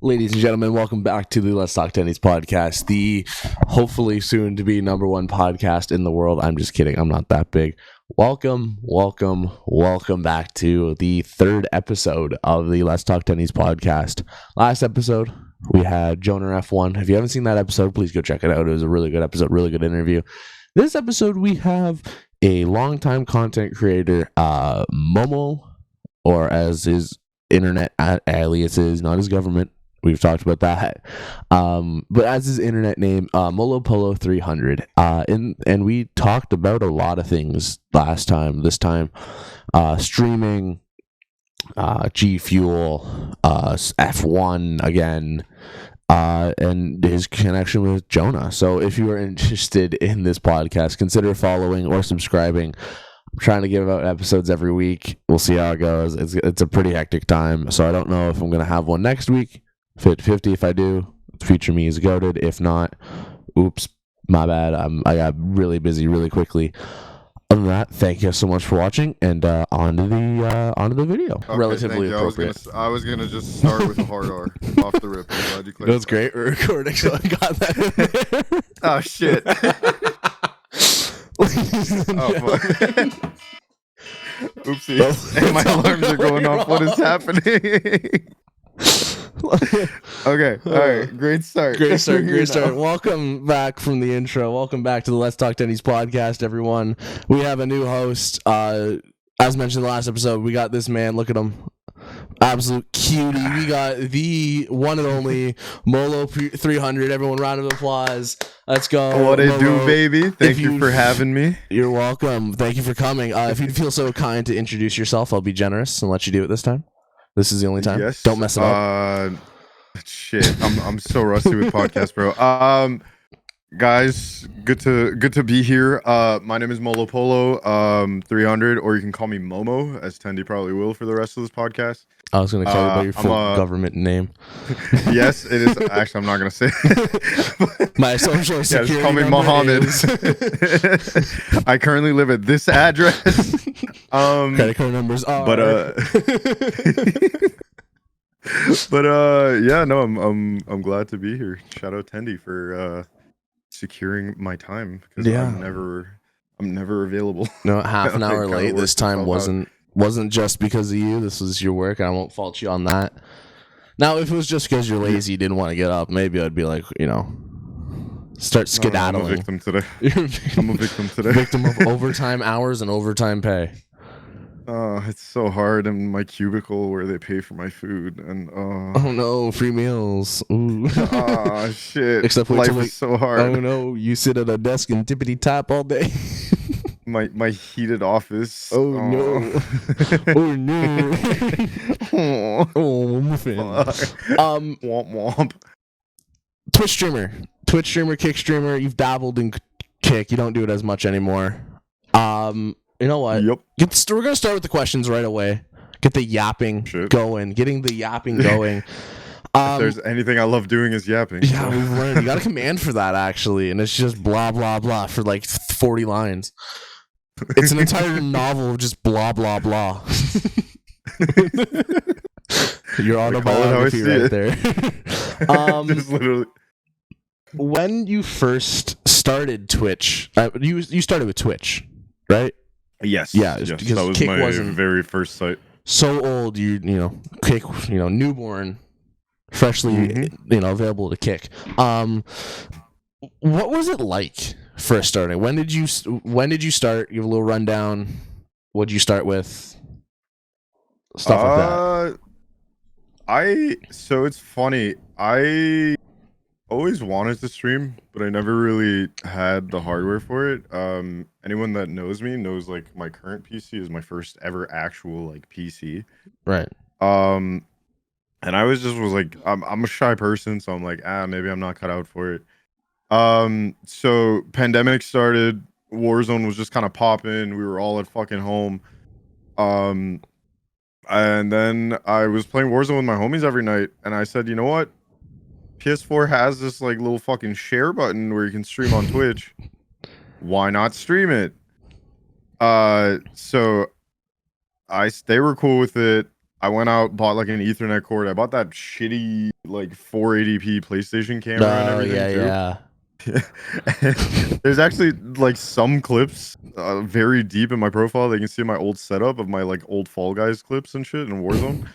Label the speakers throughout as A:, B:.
A: Ladies and gentlemen, welcome back to the Let's Talk Tennis podcast, the hopefully soon to be number one podcast in the world. I'm just kidding. I'm not that big. Welcome back to the third episode of the Let's Talk Tennis podcast. Last episode, we had Jonah F1. If you haven't seen that episode, please go check it out. It was a really good episode, really good interview. This episode, we have a longtime content creator, Momo, or as his internet alias is, not his government. We've talked about that. But as his internet name, Molopolo300. And we talked about a lot of things last time. This time, streaming, G Fuel, F1 again, and his connection with Jonah. So if you are interested in this podcast, consider following or subscribing. I'm trying to give out episodes every week. We'll see how it goes. It's a pretty hectic time, so I don't know if I'm going to have one next week. 50-50 if I do. Feature me as goated. If not, oops, my bad. I got really busy really quickly. Other than that, thank you so much for watching, and on to the video.
B: Okay,
A: Relatively appropriate.
B: I was gonna just start with a hard R off the rip. I'm glad you
A: That was great. We're recording, so I got that in there.
B: Oh shit. Oopsie. Hey, my alarms are going off. What is happening? Okay, all right, great start.
A: Welcome back from the intro. Welcome back to the Let's Talk Tennis podcast, everyone. We have a new host. As mentioned in the last episode, we got this man. Look at him. Absolute cutie. We got the one and only Molo300. Everyone, round of applause. Let's go.
B: What it do, baby? Thank you for having me.
A: You're welcome. Thank you for coming. If you'd feel so kind to introduce yourself, I'll be generous and let you do it this time. This is the only time.
B: Yes.
A: Don't mess it up.
B: Shit. I'm so rusty with podcasts, bro. Guys, good to be here. My name is Molopolo 300, or you can call me Momo, as Tendie probably will for the rest of this podcast.
A: I was going to call you by your full government name.
B: Yes, it is. Actually, I'm not going to say it.
A: My social security
B: just call me Mohammed. I currently live at this address.
A: Credit card numbers are.
B: Yeah, no, I'm glad to be here. Shout out Tendie for securing my time, because I'm never available.
A: No, half an hour late this time wasn't just because of you. This was your work, and I won't fault you on that. Now, if it was just because you're lazy, didn't want to get up, maybe I'd be like, start skedaddling.
B: I'm a victim today. I'm a victim today.
A: Victim of overtime hours and overtime pay.
B: It's so hard in my cubicle where they pay for my food, and
A: oh no, free meals. Ooh.
B: Shit.
A: Except
B: life is so hard.
A: Oh no, you sit at a desk and tippity tap all day.
B: my heated office.
A: Oh no. Oh no. Oh, muffin.
B: Womp womp.
A: Twitch streamer, Kick streamer. You've dabbled in Kick. You don't do it as much anymore. You know what?
B: Yep.
A: We're gonna start with the questions right away. Get the yapping going. Getting the yapping going.
B: If there's anything I love doing is yapping.
A: Yeah, we've learned. You got a command for that, actually, and it's just blah blah blah for like 40 lines. It's an entire novel of just blah blah blah. Your autobiography right there.
B: Just literally.
A: When you first started Twitch, you started with Twitch, right?
B: Yes.
A: Yeah.
B: Yes,
A: because
B: that was
A: Kick
B: my
A: wasn't
B: very first site.
A: So old, Kick, newborn, freshly, available to Kick. What was it like first starting? When did you start? You have a little rundown. What did you start with? Stuff like that.
B: So it's funny. I always wanted to stream, but I never really had the hardware for it. Anyone that knows me knows, like, my current PC is my first ever actual, like, PC.
A: Right.
B: And I was like, I'm a shy person, so I'm like, maybe I'm not cut out for it. So pandemic started, Warzone was just kind of popping. We were all at fucking home. And then I was playing Warzone with my homies every night, and I said, you know what? PS4 has this like little fucking share button where you can stream on Twitch. Why not stream it? So they were cool with it. I went out, bought like an Ethernet cord. I bought that shitty like 480p PlayStation camera and
A: Oh
B: everything too.
A: yeah.
B: There's actually like some clips very deep in my profile. They can see my old setup of my like old Fall Guys clips and shit in Warzone.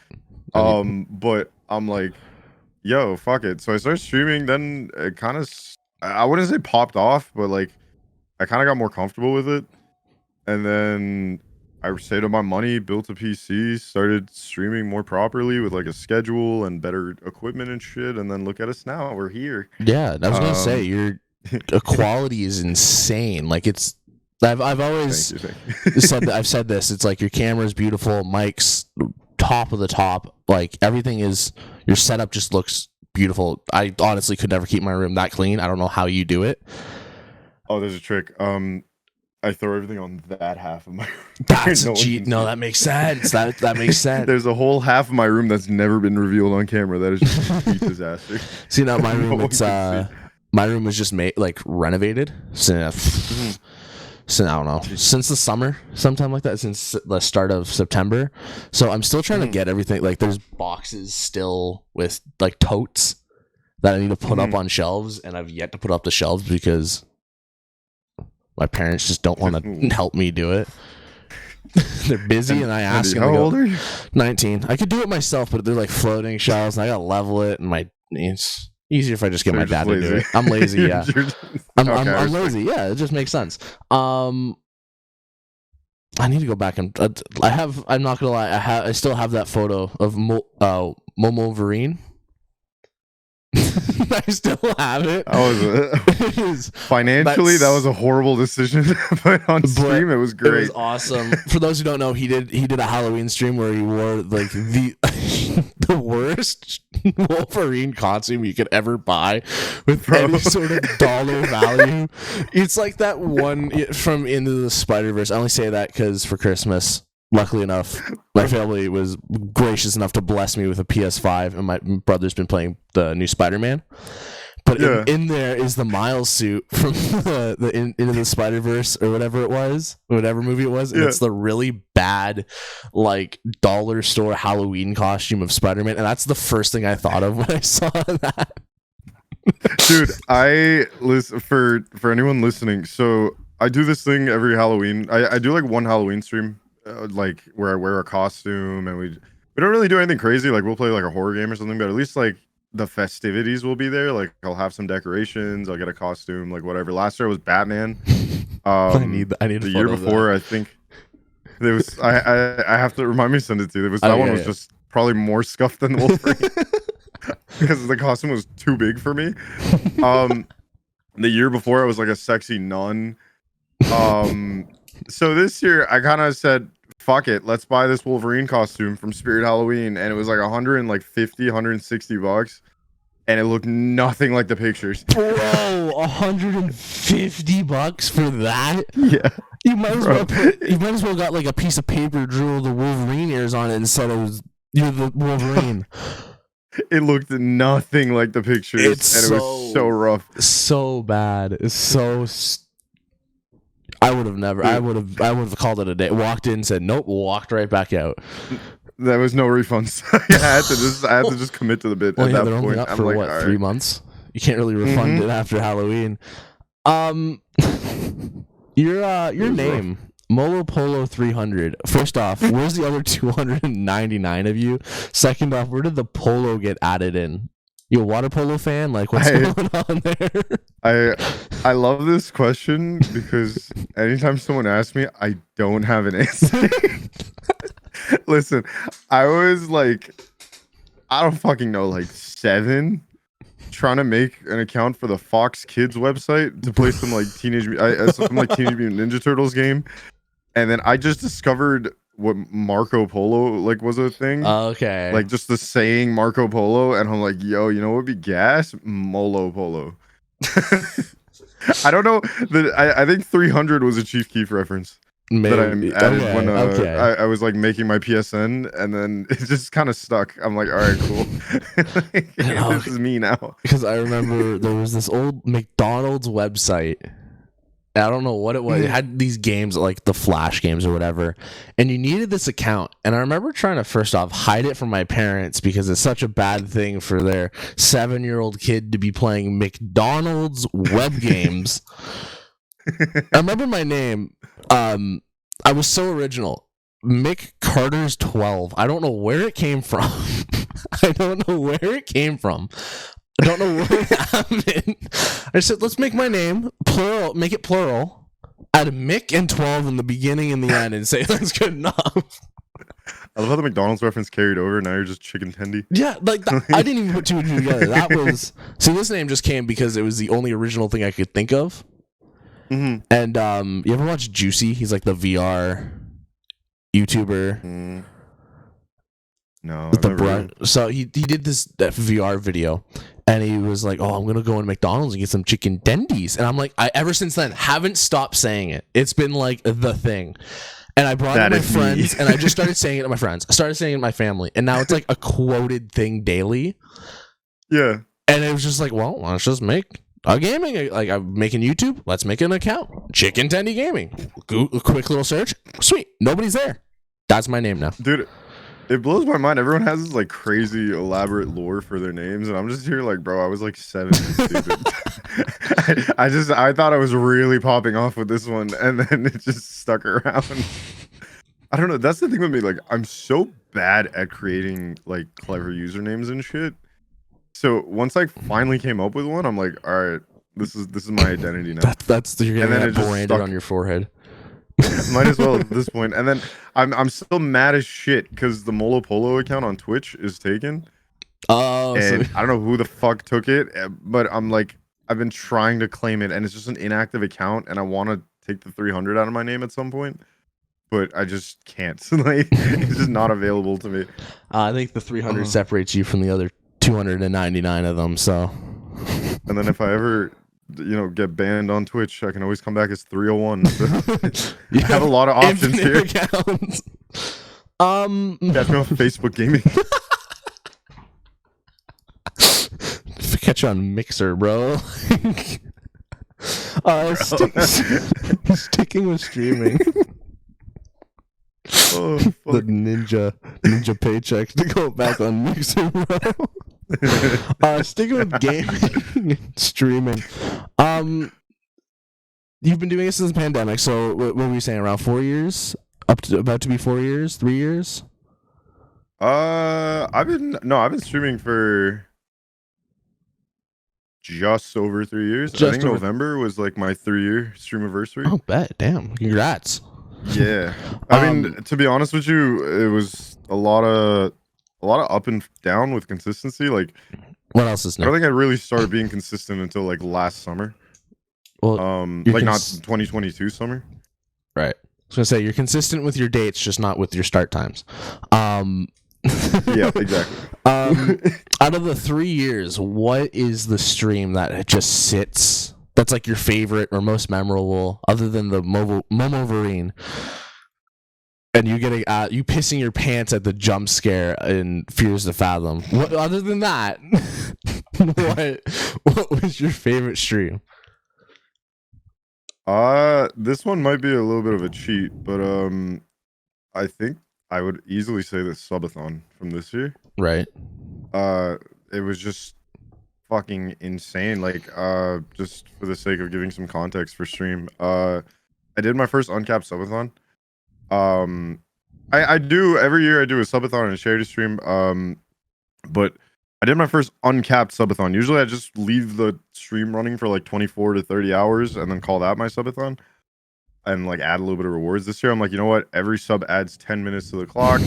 B: But I'm like, yo, fuck it. So I started streaming. Then it kind of, I wouldn't say popped off, but like I kind of got more comfortable with it. And then I saved up my money, built a PC, started streaming more properly with like a schedule and better equipment and shit. And then look at us now. We're here.
A: Yeah, I was gonna say your quality is insane. Like it's, I've always I've said this. It's like your camera's beautiful, mic's top of the top. Like everything is, your setup just looks beautiful. I honestly could never keep my room that clean. I don't know how you do it.
B: Oh, there's a trick. I throw everything on that half of my room.
A: That's no, that makes sense. That makes sense.
B: There's a whole half of my room that's never been revealed on camera. That is just a complete disaster.
A: See, now my room, it's my room was just made like renovated. So, I don't know, since the summer, sometime like that, since the start of September. So I'm still trying to get everything. Like there's boxes still with like totes that I need to put up on shelves, and I've yet to put up the shelves because my parents just don't want to help me do it. They're busy, and I ask them.
B: How old are you?
A: 19. I could do it myself, but they're like floating shelves, and I gotta level it. And it's easier if I just get my dad to do it. I'm lazy, yeah. I'm lazy, yeah. It just makes sense. I need to go back and I'm not gonna lie. I still have that photo of Momo Vereen. I still have it.
B: Financially, that was a horrible decision, but on stream, it was great.
A: It was awesome. For those who don't know, he did a Halloween stream where he wore like the worst Wolverine costume you could ever buy with any sort of dollar value. It's like that one from Into the Spider-Verse. I only say that because for Christmas, luckily enough, my family was gracious enough to bless me with a PS5, and my brother's been playing the new Spider-Man. But in there is the Miles suit from the Into the Spider-Verse or whatever it was, whatever movie it was, and it's the really bad, like, dollar store Halloween costume of Spider-Man, and that's the first thing I thought of when I saw that.
B: Dude, for anyone listening, so I do this thing every Halloween. I do like one Halloween stream, like where I wear a costume, and we don't really do anything crazy. Like we'll play like a horror game or something, but at least like the festivities will be there. Like I'll have some decorations, I'll get a costume, like whatever. Last year was Batman.
A: I need
B: the year before, I think there was. I have to remind me to send it to you. There was that one was just probably more scuffed than Wolverine because the costume was too big for me. The year before, I was like a sexy nun. So this year I kind of said, fuck it, let's buy this Wolverine costume from Spirit Halloween, and it was like 150, 160 bucks, and it looked nothing like the pictures.
A: Bro, 150 bucks for that?
B: Yeah.
A: You might as well got like a piece of paper, drew the Wolverine ears on it, and said it was you're the Wolverine.
B: It looked nothing like the pictures, it was so rough,
A: so bad. It's so. I would have called it a day. Walked in, said nope, walked right back out.
B: There was no refunds. I had to just commit to the bit at that
A: they're
B: point.
A: Only up for
B: like,
A: what, 3 months? You can't really refund it after Halloween. Your name, Molopolo300. First off, where's the other 299 of you? Second off, where did the polo get added in? You a water polo fan? Like, what's going on there?
B: I love this question because anytime someone asks me, I don't have an answer. Listen, I was like, I don't fucking know, like 7, trying to make an account for the Fox Kids website to play some like Teenage Mutant Ninja Turtles game, and then I just discovered what Marco Polo like was a thing.
A: Okay.
B: Like just the saying Marco Polo, and I'm like, yo, you know what would be gas? Molopolo. I don't know. I think 300 was a Chief Keef reference.
A: Maybe.
B: That I added when I was like making my PSN, and then it just kind of stuck. I'm like, all right, cool. This is me now.
A: Because I remember there was this old McDonald's website, I don't know what it was. It had these games like the Flash games or whatever, and you needed this account. And I remember trying to first off hide it from my parents because it's such a bad thing for their 7-year-old kid to be playing McDonald's web games. I remember my name. I was so original. Mick Carter's 12. I don't know where it came from. I don't know where it came from. I don't know what happened. I said, let's make my name plural, make it plural, add Mick and 12 in the beginning and the end, and say that's good enough.
B: I love how the McDonald's reference carried over. Now you're just ChickenTendie.
A: Yeah, like I didn't even put two and two together. That was this name just came because it was the only original thing I could think of.
B: Mm-hmm.
A: And you ever watch Juicy? He's like the VR YouTuber.
B: No,
A: with the brush. So he did that VR video, and he was like, "Oh, I'm gonna go in McDonald's and get some chicken tendies." And I'm like, I ever since then haven't stopped saying it. It's been like the thing. And I brought it to my friends, and I just started saying it to my friends. I started saying it to my family, and now it's like a quoted thing daily.
B: Yeah.
A: And it was just like, well, let's just make a gaming. Like, I'm making YouTube. Let's make an account. ChickenTendieGaming. A quick little search. Sweet. Nobody's there. That's my name now.
B: Dude, it blows my mind. Everyone has this like crazy elaborate lore for their names, and I'm just here like, bro, I was like 7 and stupid. I thought I was really popping off with this one, and then it just stuck around. I don't know. That's the thing with me. Like, I'm so bad at creating like clever usernames and shit. So once I finally came up with one, I'm like, all right, this is my identity now.
A: That's you're getting that branded on your forehead.
B: Might as well at this point. And then I'm still mad as shit because the Molopolo account on Twitch is taken.
A: Oh,
B: and I don't know who the fuck took it, but I'm like, I've been trying to claim it, and it's just an inactive account, and I want to take the 300 out of my name at some point, but I just can't. Like, it's just not available to me.
A: I think the 300 separates you from the other 299 of them. So,
B: and then if I ever, get banned on Twitch, I can always come back as 301. I have a lot of options here.
A: Accounts.
B: Catch me on Facebook Gaming.
A: Catch you on Mixer, bro. Sticking with streaming.
B: Oh,
A: the ninja paychecks to go back on Mixer, bro. Sticking with gaming and streaming. You've been doing this since the pandemic, so what were you saying, around 4 years? About to be 4 years? 3 years?
B: I've been streaming for just over 3 years. I think November was like my 3-year stream anniversary.
A: Oh, bet. Damn. Congrats.
B: Yeah. I mean, to be honest with you, it was a lot of up and down with consistency. Like,
A: what else is new?
B: I don't think I really started being consistent until like last summer.
A: Well,
B: like not 2022 summer.
A: Right. I was gonna say you're consistent with your dates, just not with your start times.
B: Yeah, exactly.
A: Out of the 3 years, what is the stream that just sits? That's like your favorite or most memorable, other than the Momo Vereen, and you getting you pissing your pants at the jump scare in Fears to Fathom. What other than that? what was your favorite stream?
B: This one might be a little bit of a cheat, but I think I would easily say the subathon from this year.
A: Right.
B: It was just fucking insane. Like, just for the sake of giving some context for stream, I did my first uncapped subathon. I do every year. I do a subathon and a charity stream. But I did my first uncapped subathon. Usually, I just leave the stream running for like 24 to 30 hours and then call that my subathon and like add a little bit of rewards. This year, I'm like, you know what? Every sub adds 10 minutes to the clock.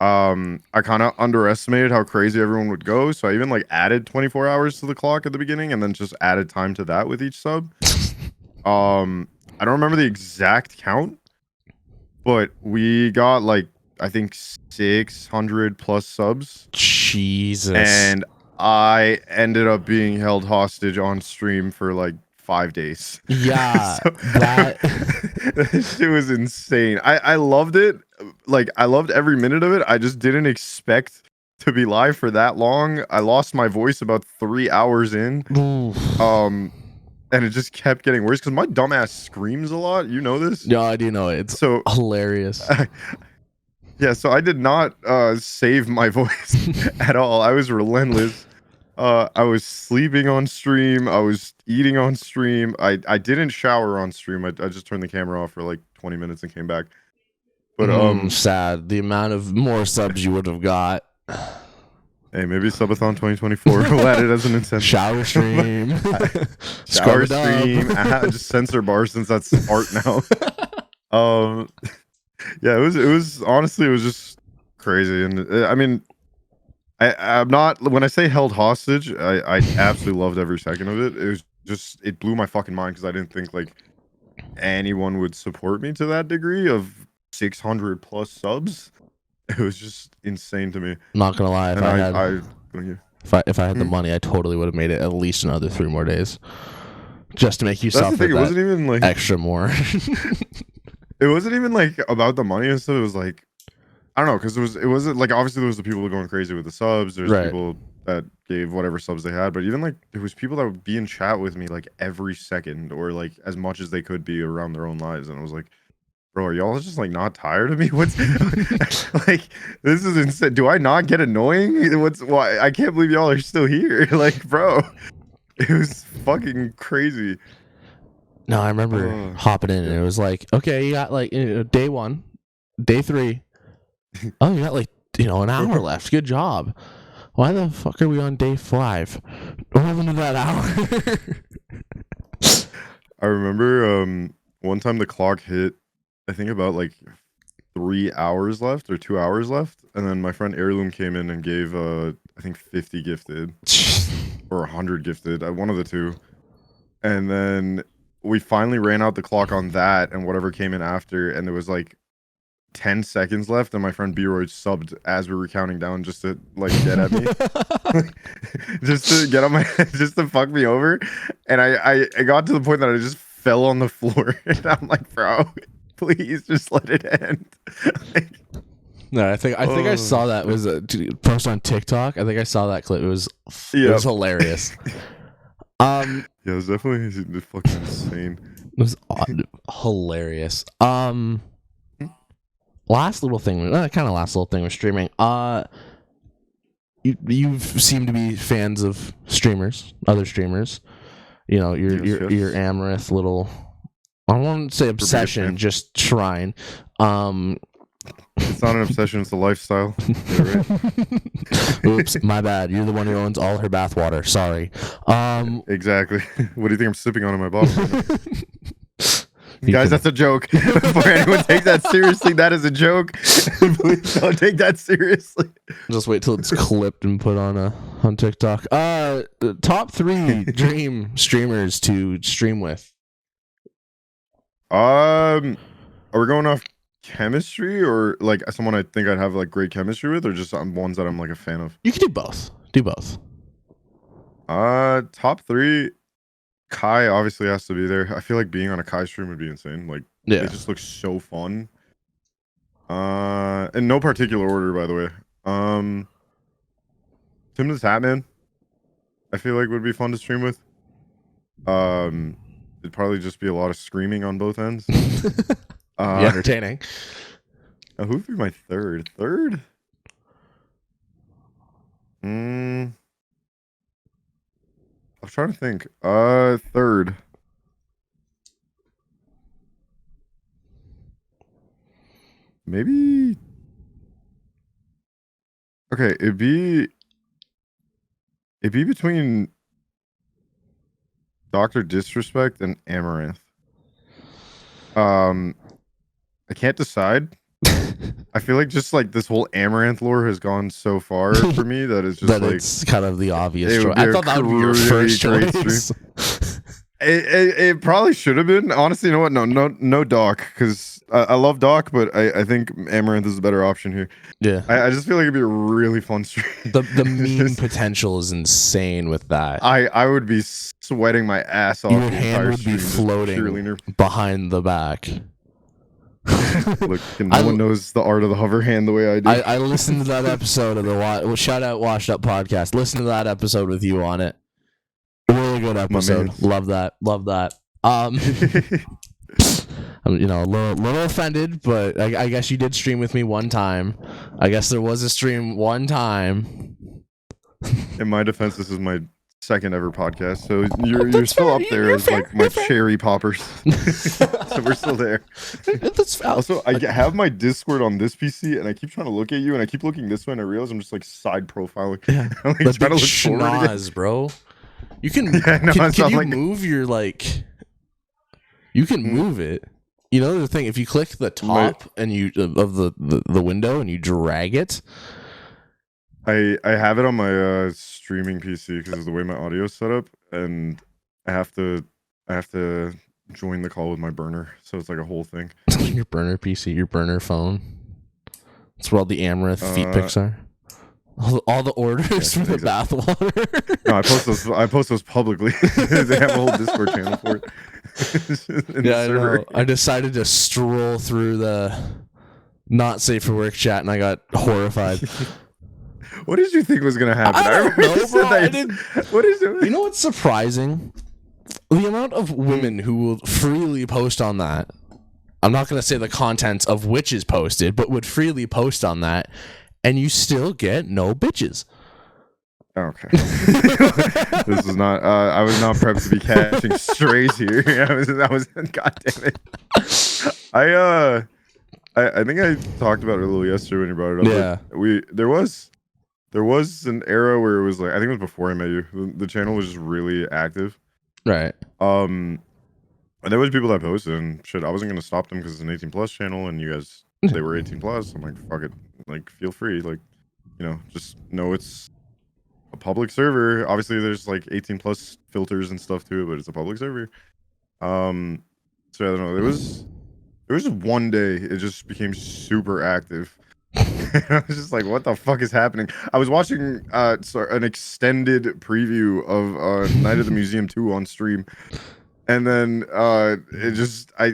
B: I kind of underestimated how crazy everyone would go, so I even like added 24 hours to the clock at the beginning and then just added time to that with each sub. I don't remember the exact count, but we got like, I think 600 plus subs.
A: Jesus.
B: And I ended up being held hostage on stream for like 5 days.
A: Yeah.
B: That shit was insane. I loved it. Like, I loved every minute of it. I just didn't expect to be live for that long. I lost my voice about 3 hours in. and it just kept getting worse because my dumbass screams a lot. You know this?
A: No, I do know it. It's
B: So
A: hilarious.
B: yeah, so I did not save my voice at all. I was relentless. I was sleeping on stream. I was eating on stream. I didn't shower on stream. I just turned the camera off for like 20 minutes and came back. But
A: sad. The amount of more subs you would have got.
B: Hey, maybe Subathon 2024 will add it as an incentive.
A: Shower stream.
B: Shower stream. Just censor bar since that's art now. Yeah, it was honestly, it was just crazy. And I mean, I'm not, when I say held hostage, I absolutely loved every second of it. It was just, it blew my fucking mind because I didn't think like anyone would support me to that degree of 600 plus subs. It was just insane to me.
A: Not gonna lie, if I had the money, I totally would have made it at least another 3 more days, just to make you suffer.
B: That's the thing. It wasn't even like
A: extra more.
B: It wasn't even like about the money and stuff. It was like, I don't know, because it wasn't like, obviously there was the people who were going crazy with the subs. There's people that gave whatever subs they had, but even like there was people that would be in chat with me like every second or like as much as they could be around their own lives, and I was like, bro, are y'all just like not tired of me? What's like, this is insane. Do I not get annoying? Why? I can't believe y'all are still here. Like, bro, it was fucking crazy.
A: No, I remember hopping in and it was like, okay, you got like day 1, day 3. Oh, you got like, an hour left. Good job. Why the fuck are we on day 5? What happened to that hour?
B: I remember one time the clock hit, I think about like 3 hours left or 2 hours left, and then my friend Heirloom came in and gave I think 50 gifted or 100 gifted, one of the two, and then we finally ran out the clock on that and whatever came in after, and there was like 10 seconds left, and my friend B-Roy subbed as we were counting down just to like get at me. Just to get on my just to fuck me over, and I got to the point that I just fell on the floor, and I'm like, bro, please just let it end. Like,
A: no, I think I saw that was a post on TikTok. I think I saw that clip. It was hilarious.
B: Yeah, it was definitely fucking insane.
A: It was hilarious. Last little thing with streaming. You seem to be fans of other streamers. Your Amaranth little, I won't say obsession, just shrine.
B: It's not an obsession, it's a lifestyle. Yeah, right?
A: Oops, my bad. You're the one who owns all her bathwater. Sorry.
B: Exactly. What do you think I'm sipping on in my bottle? Guys, that's a joke. Before anyone takes that seriously, that is a joke. Please don't take that seriously.
A: Just wait till it's clipped and put on TikTok. Top 3 dream streamers to stream with.
B: Are we going off chemistry or like someone I think I'd have like great chemistry with, or just ones that I'm like a fan of?
A: You can do both.
B: Top 3. Kai obviously has to be there. I feel like being on a Kai stream would be insane. Like, it just looks so fun. In no particular order, by the way. Tim the Tatman, I feel like would be fun to stream with. It'd probably just be a lot of screaming on both ends.
A: Entertaining.
B: Who'd be my third? I'm trying to think. Third. Maybe. Okay, it'd be between Dr. Disrespect and Amaranth. I can't decide. I feel like just like this whole Amaranth lore has gone so far for me that it's just
A: that
B: like
A: it's kind of the obvious choice. I thought that would be your first choice.
B: It probably should have been. Honestly, you know what? No Doc, because I love Doc, but I think Amaranth is a better option here.
A: Yeah.
B: I just feel like it'd be a really fun stream.
A: The meme potential is insane with that.
B: I would be sweating my ass off.
A: Your hand would be floating behind the back.
B: Look, no one knows the art of the hover hand the way I do.
A: I listened to that episode of the shout out Washed Up podcast. Listen to that episode with you on it. Really good episode.
B: man.
A: Love that. I'm a little offended, but I guess you did stream with me one time. I guess there was a stream one time.
B: In my defense, this is my second ever podcast, so you're still up there as like my cherry poppers. So we're still there.
A: That's
B: also, I have my Discord on this PC, and I keep trying to look at you, and I keep looking this way, and I realize I'm just like side profiling.
A: Yeah,
B: I'm like,
A: the big schnoz, bro. You can can you move your like? You can move it. You know the thing. If you click the top and you of the window and you drag it.
B: I have it on my streaming PC because of the way my audio is set up, and I have to join the call with my burner, so it's like a whole thing.
A: Your burner PC, your burner phone. That's where all the Amaranth feet pics are. All the orders for the bathwater.
B: No, I post those publicly. They have a whole Discord channel for it.
A: Yeah, I know. I decided to stroll through the not safe for work chat, and I got horrified.
B: What did you think was gonna happen?
A: I don't know, bro.
B: What is it?
A: You know what's surprising? The amount of women who will freely post on that. I'm not going to say the contents of which is posted, but would freely post on that, and you still get no bitches.
B: Okay. This is not. I was not prepped to be catching strays here. I was. God damn it. I think I talked about it a little yesterday when you brought it up.
A: Yeah.
B: There was an era where it was like, I think it was before I met you. The channel was just really active.
A: Right.
B: And there was people that posted and shit. I wasn't gonna stop them because it's an 18+ channel, and you guys, they were 18+. I'm like, fuck it, like feel free, like, you know, just know it's a public server. Obviously, there's like 18+ filters and stuff to it, but it's a public server. So I don't know. There was just one day it just became super active. I was just like, what the fuck is happening? I was watching an extended preview of Night of the Museum 2 on stream, and then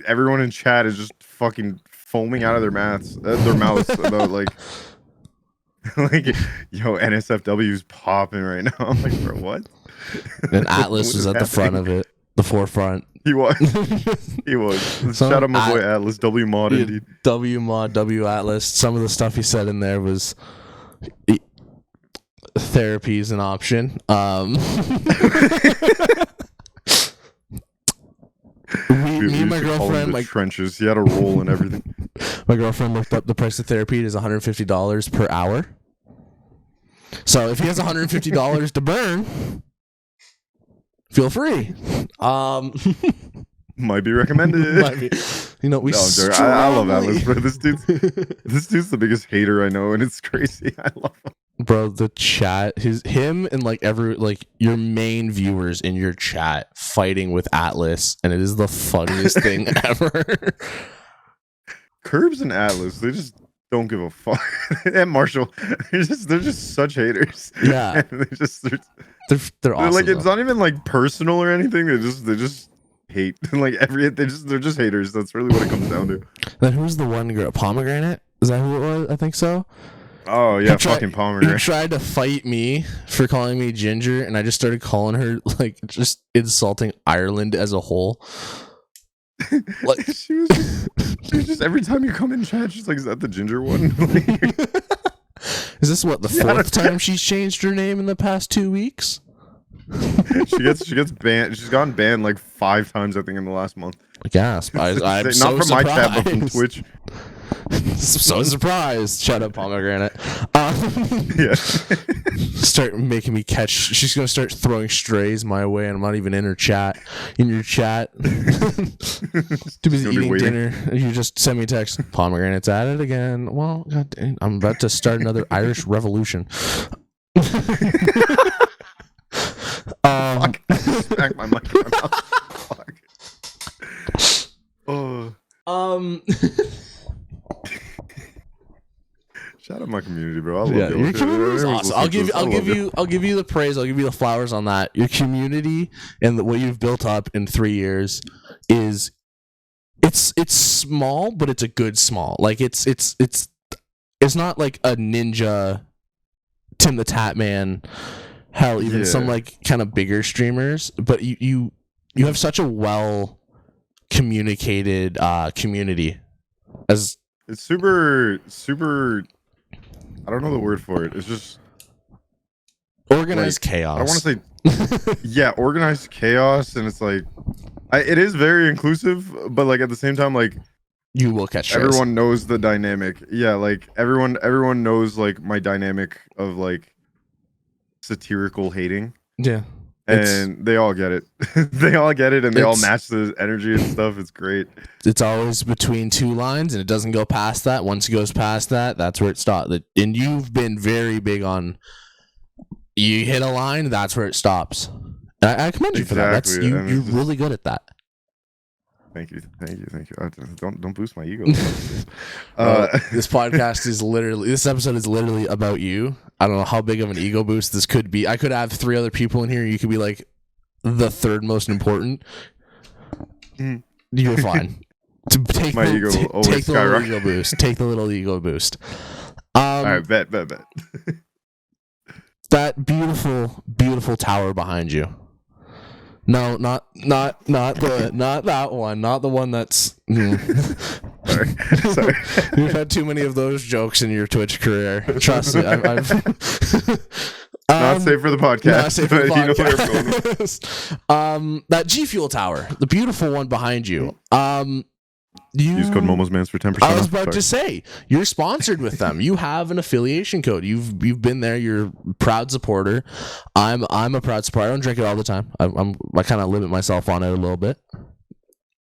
B: everyone in chat is just fucking foaming out of their mouths about like yo, NSFW's popping right now. I'm like, bro, what?
A: And Atlas was at the front of it, the forefront.
B: He was. Shout out my boy Atlas, W mod indeed.
A: W mod, W Atlas. Some of the stuff he said in there was therapy is an option. Me and my girlfriend, like
B: trenches. He had a roll and everything.
A: My girlfriend looked up the price of therapy. It is $150 per hour. So if he has $150 to burn, feel free.
B: Might be recommended.
A: You know,
B: I love Atlas, bro. This dude's the biggest hater I know, and it's crazy. I love him.
A: Bro, the chat, him and like your main viewers in your chat fighting with Atlas, and it is the funniest thing ever.
B: Curbs and Atlas, they just don't give a fuck. And Marshall, they're just such haters.
A: Yeah, they're awesome.
B: Like, it's not even like personal or anything. They just hate like they're just haters. That's really what it comes down to.
A: Then who's the one girl? Pomegranate? Is that who it was? I think so.
B: Oh yeah, fucking Pomegranate.
A: He tried to fight me for calling me ginger, and I just started calling her like just insulting Ireland as a whole. Like
B: she was just every time you come in chat, she's like, "Is that the ginger one?"
A: Is this what the fourth time she's changed her name in the past 2 weeks?
B: She gets banned. She's gotten banned like 5 times, I think, in the last month.
A: Gasp! I'm
B: not
A: so
B: from
A: surprised.
B: my tab, but from Twitch.
A: So surprised. Shut up, Pomegranate.
B: Yeah.
A: Start making me catch. She's gonna start throwing strays my way, and I'm not even in her chat. In your chat, too busy eating dinner. You just send me a text. Pomegranate's at it again. Well, god dang, I'm about to start another Irish revolution.
B: Smack my mic in my mouth. Fuck. Oh. Shout out my community, bro. I love
A: your community is awesome. I'll give you the praise. I'll give you the flowers on that. Your community and what you've built up in 3 years is it's small, but it's a good small. Like it's not like a ninja Tim the Tatman hell, even some
B: Yeah.
A: like kind of bigger streamers. But you have such a well communicated community. As
B: It's super. I don't know the word for it. It's just
A: organized
B: like,
A: chaos.
B: I don't want to say, yeah, organized chaos, and it's like, it is very inclusive, but like at the same time, like
A: you will catch strays.
B: everyone knows the dynamic. Yeah, like everyone knows like my dynamic of like satirical hating.
A: Yeah.
B: And they all get it. They all get it, and they all
A: It's-
B: match the energy and stuff. It's great.
A: It's always between two lines, and it doesn't go past that. Once it goes past that, that's where it stops. And you've been very big on, you hit a line, that's where it stops. And I commend you for that. That's
B: Exactly, and
A: you're
B: it's just-
A: really good at that.
B: Thank you. Don't boost my ego.
A: This podcast is literally, this episode is literally about you. I don't know how big of an ego boost this could be. I could have 3 other people in here. You could be like the third most important. You're fine. Take
B: My ego will always
A: take the little
B: skyrocket.
A: ego boost. Take the little ego boost.
B: All right, bet.
A: That beautiful tower behind you. No, not that one. Not the one that's.
B: Sorry.
A: You've had too many of those jokes in your Twitch career. Trust me. I've
B: Not safe for the podcast.
A: Not safe for the
B: but you know where I'm going with
A: podcast. That G Fuel tower, the beautiful one behind you.
B: Use code Momosmans for 10%.
A: I was about to say, you're sponsored with them. You have an affiliation code. You've been there. You're a proud supporter. I'm a proud supporter. I don't drink it all the time. I kind of limit myself on it a little bit.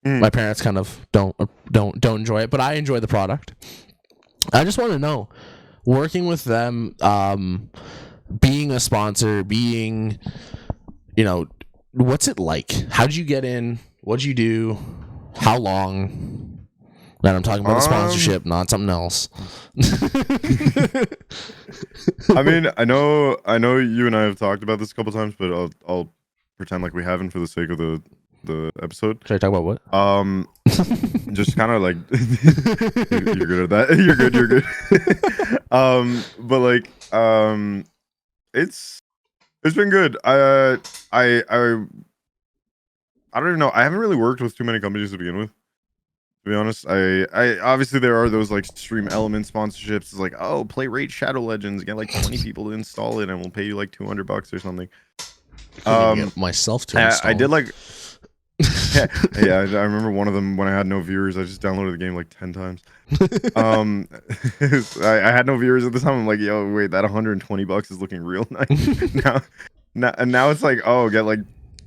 A: My parents kind of don't enjoy it, but I enjoy the product. I just want to know, working with them, being a sponsor, being, what's it like? How did you get in? What'd you do? How long? And I'm talking about the sponsorship, not something else.
B: I mean, I know you and I have talked about this a couple times, but I'll pretend like we haven't for the sake of the episode.
A: Should I talk about what?
B: Just kind of like you're good at that. You're good. But like it's been good. I don't even know. I haven't really worked with too many companies to begin with. To be honest, I obviously there are those like Stream Element sponsorships. It's like, oh, play Raid Shadow Legends, get like 20 people to install it, and we'll pay you like $200 or something.
A: Get myself to install.
B: I did like, yeah. I remember one of them when I had no viewers. I just downloaded the game like 10 times. I had no viewers at the time. I'm like, yo, wait, that $120 is looking real nice. now it's like, oh, get like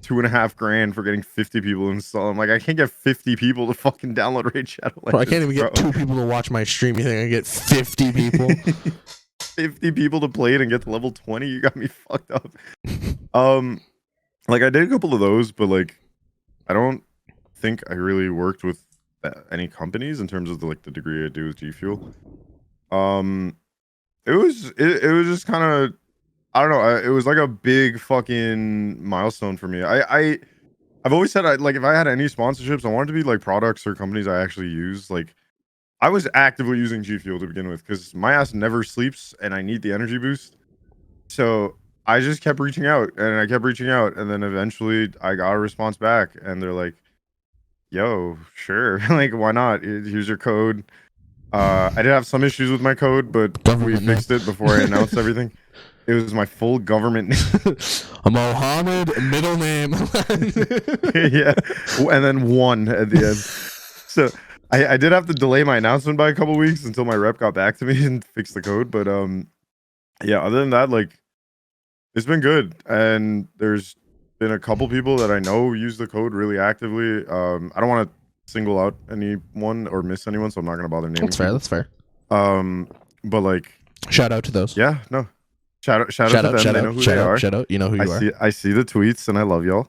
B: $2,500 for getting 50 people to install. I'm like, I can't get 50 people to fucking download Raid Shadow Legends.
A: Bro, I can't even get 2 people to watch my stream. You think I get 50 people?
B: 50 people to play it and get to level 20? You got me fucked up. Like I did a couple of those, but like I don't think I really worked with any companies in terms of the degree I do with G Fuel. It was just kind of, I don't know. It was like a big fucking milestone for me. I've always said if I had any sponsorships, I wanted to be like products or companies I actually use. Like I was actively using G Fuel to begin with because my ass never sleeps and I need the energy boost. So I just kept reaching out and then eventually I got a response back and they're like, yo, sure. Like, why not? Here's your code. I did have some issues with my code, but we fixed it before I announced everything. It was my full government name.
A: Mohammed, middle name.
B: Yeah. And then 1 at the end. So I did have to delay my announcement by a couple weeks until my rep got back to me and fixed the code. But yeah, other than that, like, it's been good. And there's been a couple people that I know use the code really actively. I don't want to single out anyone or miss anyone, so I'm not going to bother naming.
A: That's fair.
B: But like,
A: shout out to those.
B: Yeah, no. Shout out to them. They know who they are.
A: Shout out. You know who you are.
B: I see the tweets and I love y'all.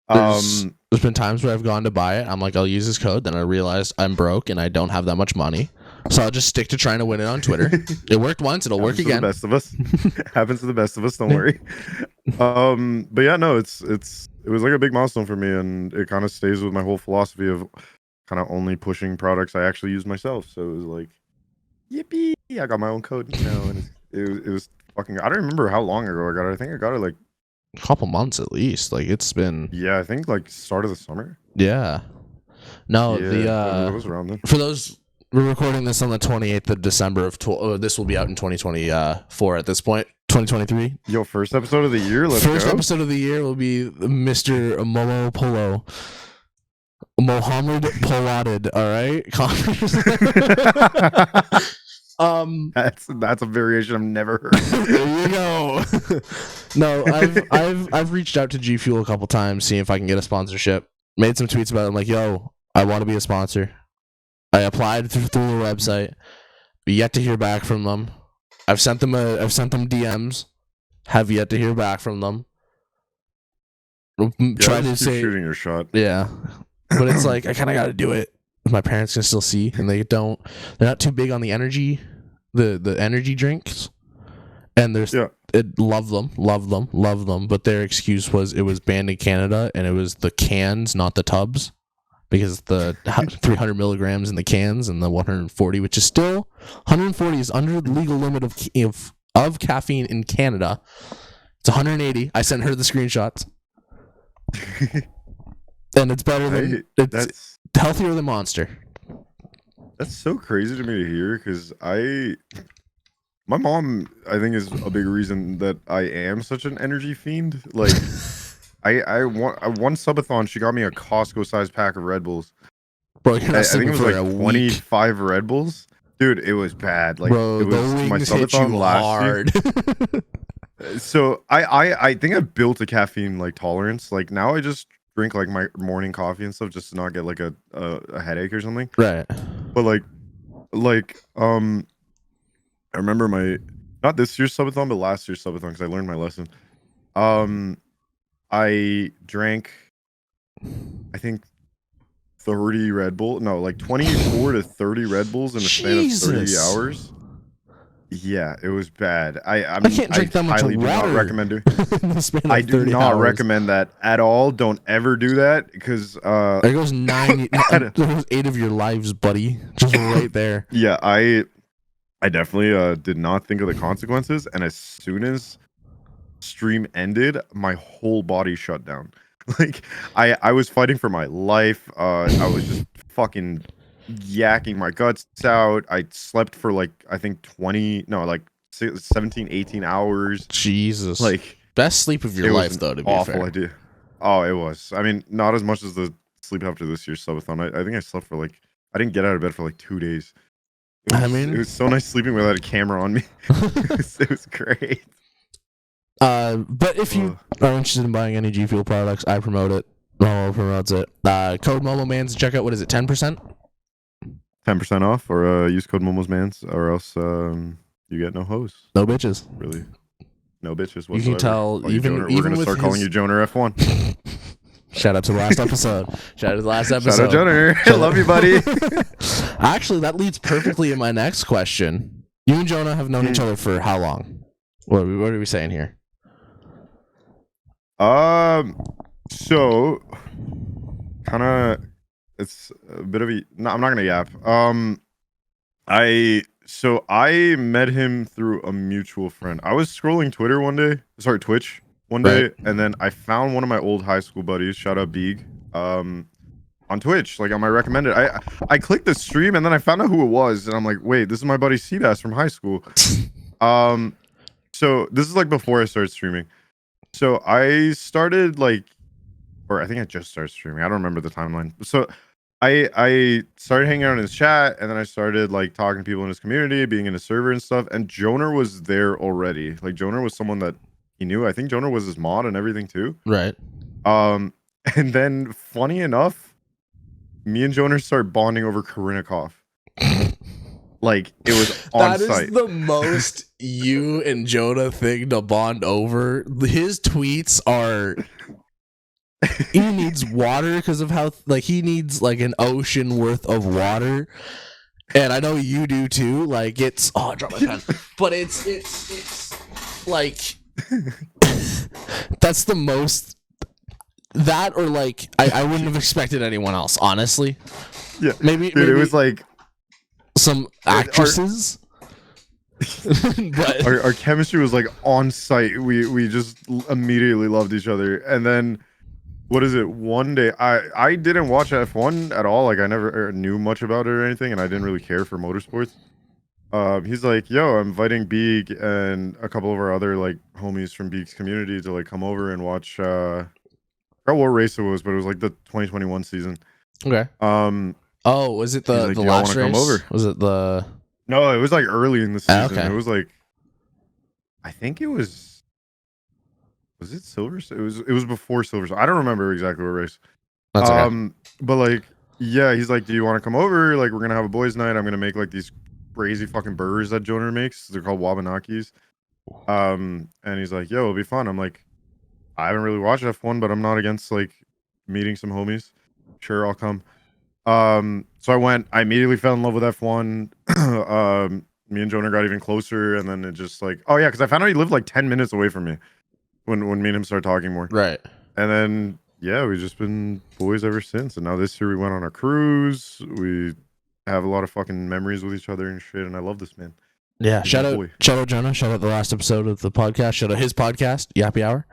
A: There's been times where I've gone to buy it. I'm like, I'll use this code. Then I realized I'm broke and I don't have that much money. So I'll just stick to trying to win it on Twitter. It worked once. It'll work again.
B: Happens to the best of us. Happens to the best of us. Don't worry. But yeah, no, it was like a big milestone for me, and it kind of stays with my whole philosophy of kind of only pushing products I actually use myself. So it was like, yippee! I got my own code now, and it was fucking. I don't remember how long ago I got it. I think I got it like
A: couple months at least. Like it's been.
B: Yeah, I think like start of the summer.
A: Yeah. No,
B: Yeah, it was around then.
A: for those, we're recording this on the 28th of December of this will be out in 2024 at this point. 2023.
B: Yo, first episode of the year. Let's
A: First
B: go.
A: episode of the year will be Mr. Molopolo. Mohammed Polotted, all right?
B: That's a variation I've never heard.
A: There you go. No, I've reached out to G Fuel a couple times, seeing if I can get a sponsorship. Made some tweets about it. I'm like, yo, I want to be a sponsor. I applied through the website, but yet to hear back from them. I've sent them DMs. Have yet to hear back from them. Try to say
B: shooting your shot.
A: Yeah, but it's like I kind of got to do it. My parents can still see, and they're not too big on the energy, the energy drinks, and love them. But their excuse was it was banned in Canada, and it was the cans, not the tubs, because the 300 milligrams in the cans and the 140, which is still 140 is under the legal limit of caffeine in Canada. It's 180. I sent her the screenshots. And it's better than it's healthier than Monster.
B: That's so crazy to me to hear because my mom I think is a big reason that I am such an energy fiend. Like I one subathon she got me a Costco sized pack of Red Bulls.
A: Bro, you're not
B: I think it was like 25
A: week.
B: Red Bulls. Dude, it was bad. Like
A: bro,
B: it was my subathon last year. So I think I built a caffeine like tolerance. Like now I just drink like my morning coffee and stuff just to not get like a headache or something.
A: Right.
B: But like I remember my not this year's subathon but last year's subathon because I learned my lesson. I drank I think 30 Red Bull. No, like 24 to 30 Red Bulls in a span of 30 hours. Yeah, it was bad. I
A: can't drink that much
B: highly
A: water.
B: do not recommend it. I do not recommend that at all. Don't ever do that because
A: there goes 8 of your lives, buddy. Just right there.
B: Yeah, I definitely did not think of the consequences, and as soon as stream ended, my whole body shut down. Like I was fighting for my life. I was just fucking yakking my guts out. I slept for like I think 17 18 hours.
A: Jesus,
B: like
A: best sleep of your life though, to be
B: awful
A: fair.
B: Idea. Oh, it was. I mean, not as much as the sleep after this year's subathon. I think I slept for like I didn't get out of bed for like 2 days. It was so nice sleeping without a camera on me. it was great.
A: But if you are interested in buying any G Fuel products, I promote it. Momo promotes it. Code MomoMans to check out. What is it? 10%?
B: 10% off, or use code MomosMans, or else you get no hoes.
A: No bitches.
B: Really, no bitches whatsoever.
A: You can tell.
B: We're gonna start calling you Joner F1.
A: Shout out to the last episode. Shout out
B: Joner. I love you, buddy.
A: Actually, that leads perfectly in my next question. You and Jonah have known each other for how long? What are we saying here?
B: So kind of it's a bit of a no, I'm not gonna yap. I met him through a mutual friend. I was scrolling Twitch one day, and then I found one of my old high school buddies, shout out Beeg, on Twitch, like on my recommended. I clicked the stream and then I found out who it was, and I'm like, wait, this is my buddy Seabass from high school. So this is like before I started streaming. So I started I think I just started streaming. I don't remember the timeline. So I started hanging out in his chat, and then I started like talking to people in his community, being in his server and stuff. And Joner was there already. Like Joner was someone that he knew. I think Joner was his mod and everything too.
A: Right.
B: And then funny enough, me and Joner started bonding over Karinikov. Like it was on site. That is
A: the most you and Jonah thing to bond over. His tweets are he needs water because of how he needs like an ocean worth of water, and I know you do too. Like it's I dropped my pen, but it's like that's the most that or like I wouldn't have expected anyone else, honestly.
B: Yeah,
A: maybe
B: it was like
A: some actresses. But
B: our chemistry was like on site. We just immediately loved each other. And then what is it? One day I didn't watch F1 at all. Like I never knew much about it or anything, and I didn't really care for motorsports. He's like, yo, I'm inviting Beeg and a couple of our other like homies from Beeg's community to like come over and watch. I forgot what race it was, but it was like the 2021 season.
A: okay. Oh, was it the
B: like,
A: the
B: "Do y'all
A: last
B: wanna
A: race?
B: come over?"
A: Was it the?
B: No, it was like early in the season.
A: Okay.
B: It was like, I think it was. Was it Silverstone? It was before Silverstone. I don't remember exactly what race.
A: That's okay.
B: But like, yeah, he's like, "Do you want to come over? Like, we're gonna have a boys' night. I'm gonna make like these crazy fucking burgers that Jonah makes. They're called Wabanakis." And he's like, "Yo, it'll be fun." I'm like, I haven't really watched F1, but I'm not against like meeting some homies. Sure, I'll come. So I went. I immediately fell in love with F1. Me and Jonah got even closer, and then it just like, oh yeah, because I found out he lived like 10 minutes away from me when me and him started talking more.
A: Right.
B: And then yeah, we've just been boys ever since. And now this year we went on a cruise. We have a lot of fucking memories with each other and shit. And I love this man.
A: Yeah.
B: He's
A: Shout
B: my
A: out
B: boy.
A: Jonah. Shout out the last episode of the podcast. Shout out his podcast, Yappy Hour.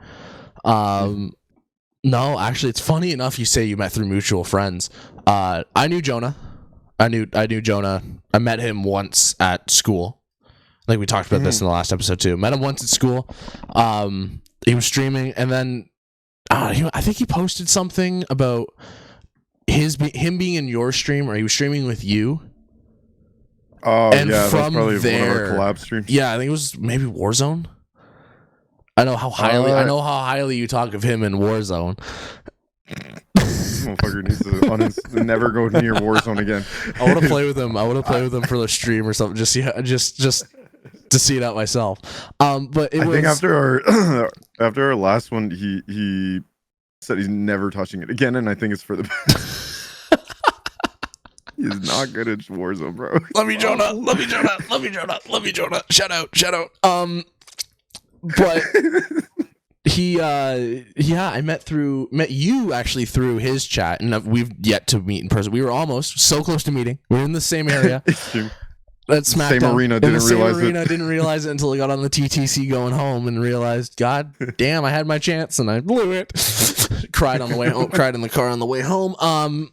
A: No, actually, it's funny enough you say you met through mutual friends. I knew Jonah. I knew Jonah. I met him once at school. Like we talked about this in the last episode too. Met him once at school. He was streaming, and then I think he posted something about him being in your stream, or he was streaming with you.
B: Oh
A: and
B: yeah,
A: from
B: that's probably
A: there,
B: one of our collab streams.
A: Yeah, I think it was maybe Warzone. I know how highly you talk of him in Warzone.
B: This motherfucker needs to never go near Warzone again.
A: I want to play with him. I want to play with him for the stream or something. Just to see it out myself. But I
B: think after our last one, he said he's never touching it again, and I think it's for the best. He's not good at Warzone, bro.
A: Love you, Jonah. Shout out. But I met you actually through his chat, and we've yet to meet in person. We were almost so close to meeting. We were in the same area. That SmackDown.
B: Same arena.
A: Didn't realize it until I got on the TTC going home and realized, God damn, I had my chance and I blew it. Cried on the way home. Cried in the car on the way home. I